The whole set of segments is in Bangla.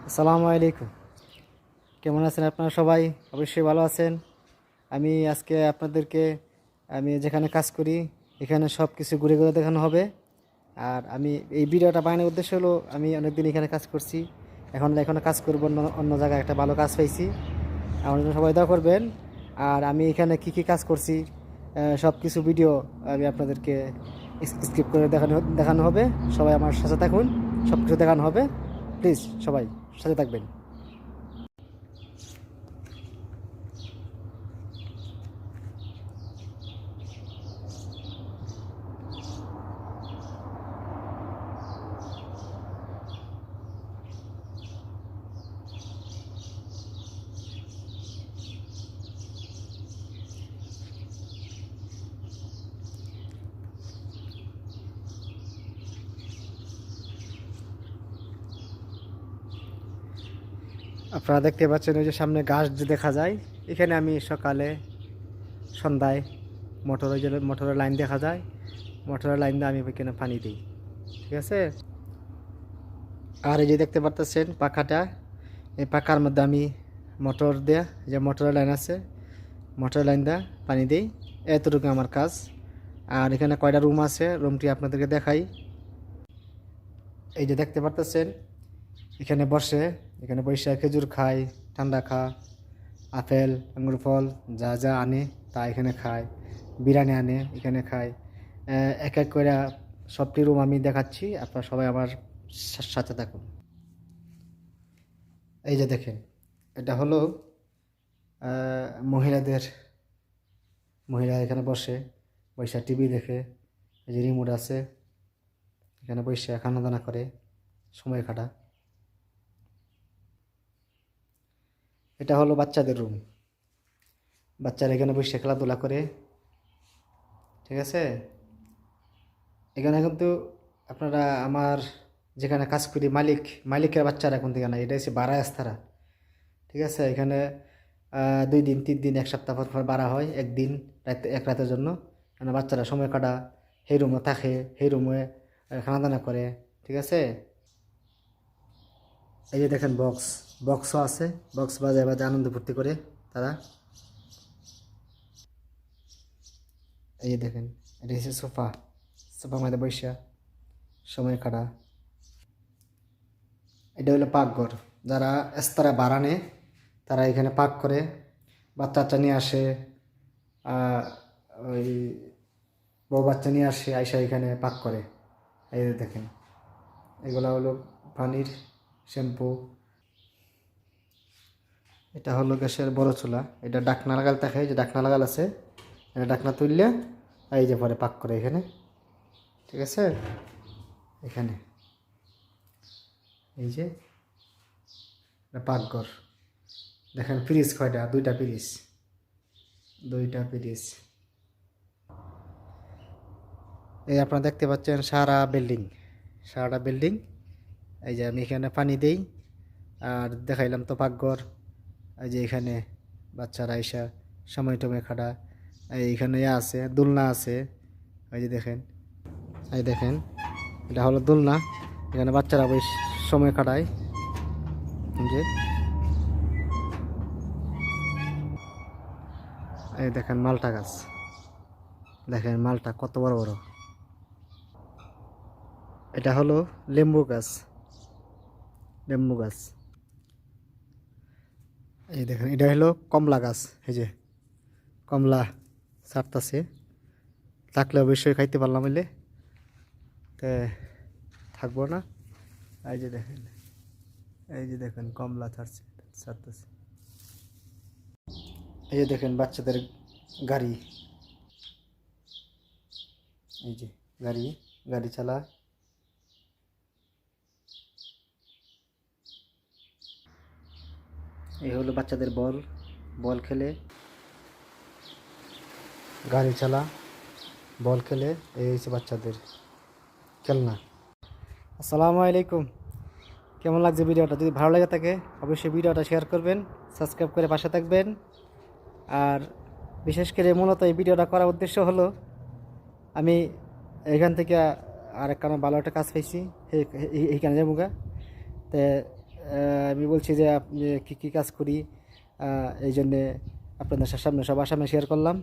আসসালামু আলাইকুম। কেমন আছেন আপনারা সবাই? অবশ্যই ভালো আছেন। আমি আজকে আপনাদেরকে আমি যেখানে কাজ করি এখানে সব কিছু ঘুরে ঘুরে দেখানো হবে। আর আমি এই ভিডিওটা বানানোর উদ্দেশ্য হলো আমি অনেকদিন এখানে কাজ করছি, এখনও কাজ করবো, অন্য অন্য জায়গায় একটা ভালো কাজ পাইছি। আমার জন্য সবাই দোয়া করবেন। আর আমি এখানে কি কি কাজ করছি সব কিছু ভিডিও আমি আপনাদেরকে স্কিপ করে দেখানো দেখানো হবে। সবাই আমার সাথে থাকুন, সব কিছু দেখানো হবে। প্লিজ সবাই সাথে থাকবেন। আপনারা দেখতে পাচ্ছেন ওই যে সামনে গাছ যে দেখা যায়, এখানে আমি সকালে সন্ধ্যায় মোটরের লাইন দেখা যায়, মোটরের লাইন দিয়ে আমি এখানে পানি দিই। ঠিক আছে। আর এই যে দেখতে পারতেছেন পাখাটা, এই পাখার মধ্যে আমি মোটর দেয়া, যে মোটরের লাইন আছে, মোটরের লাইন দেয়া পানি দিই। এতটুকু আমার কাজ। আর এখানে কয়টা রুম আছে, রুমটি আপনাদেরকে দেখাই। এই যে দেখতে পারতেছেন এখানে বসে, এখানে বসে খেজুর খায়, ঠান্ডা খা, আপেল আঙুর ফল যা যা আনে তা এখানে খায়, বিরিয়ানি আনে এখানে খায়। এক এক করে সবটি রুম আমি দেখাচ্ছি, আপনারা সবাই আমার সাথে থাকুন। এই যে দেখেন, এটা হলো মহিলাদের, মহিলা এখানে বসে বৈশা টিভি দেখে, এই যে রিমোট আছে, এখানে বৈশা খানা দানা করে সময় কাটা। এটা হলো বাচ্চাদের রুম, বাচ্চারা এখানে বসে খেলাধুলা করে। ঠিক আছে। এখানে কিন্তু আপনারা আমার যেখানে কাজ করি মালিকের বাচ্চারা এখন থেকে না, এটা হচ্ছে বাড়া আস্থারা। ঠিক আছে। এখানে 2 দিন 3 দিন 1 সপ্তাহ পর পর বাড়া হয়, একদিন এক রাতের জন্য। মানে বাচ্চারা সময় কাটা, সেই রুমে থাকে, সেই রুমে খানা দানা করে। ঠিক আছে। এই যে দেখেন বক্সও আছে, বক্স বাজায় বাজায় আনন্দ ফুর্তি করে তারা। এই যে দেখেন, এটা হচ্ছে সোফার মধ্যে বৈশা সময় কাটা। এটা হলো পাকঘর, যারা এস্তারা ভাড়া নেয় তারা এখানে পাক করে, বাচ্চা বাচ্চা নিয়ে আসে, ওই বউ বাচ্চা নিয়ে আসে, আইসা এখানে পাক করে। এই যে দেখেন, এগুলো হলো পানির শ্যাম্পু। এটা হলো গ্যাসের বড় চুলা, এটা ডাকনা লাগাল থাকে, যে ডাকনা লাগাল আছে, এটা ডাকনা তুললে এই যে পরে পাক করে এখানে। ঠিক আছে। এখানে এই যে পাকঘর। দেখেন ফ্রিজ কয়টা, 2টা ফ্রিজ। এই আপনারা দেখতে পাচ্ছেন সারাটা বিল্ডিং। এই যে আমি এখানে পানি দেই, আর দেখাইলাম তো পাকঘর। এই যে এখানে বাচ্চারা আইসা সময় টময় খাটা। এইখানে আছে দোলনা আছে, এই যে দেখেন, এই দেখেন, এটা হলো দোলনা, এখানে বাচ্চারা বেশ সময় কাটায়। যে এই দেখেন মালটা গাছ, দেখেন মালটা কত বড় বড়। এটা হলো লেম্বু গাছ। এই দেখেন, এটা হলো কমলা গাছ। এই যে কমলা ছাড়তাছে, থাকলে অবশ্যই খাইতে পারলাম, হইলে তে থাকবো না। এই যে দেখেন কমলা ছাড়তেছে। এই যে দেখেন বাচ্চাদের গাড়ি, এই যে গাড়ি চালা। এই হলো বাচ্চাদের বল খেলে, গাড়ি চালা, বল খেলে। এই হচ্ছে বাচ্চাদের খেলনা। আসসালামু আলাইকুম। কেমন লাগছে ভিডিওটা? যদি ভালো লাগে থাকে অবশ্যই ভিডিওটা শেয়ার করবেন, সাবস্ক্রাইব করে পাশে থাকবেন। আর বিশেষ করে মূলত এই ভিডিওটা করার উদ্দেশ্য হলো আমি এখান থেকে আরেক কারণে ভালো একটা কাজ পাইছি, এইখানে যাবো গা। তো আমি বলছি যে আপনি কী কী কাজ করি, এই জন্যে আপনাদের সামনে সবার সামনে শেয়ার করলাম।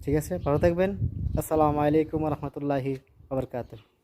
ঠিক আছে, ভালো থাকবেন। আসসালামু আলাইকুম রহমতুল্লাহি ওয়া বারাকাতুহু।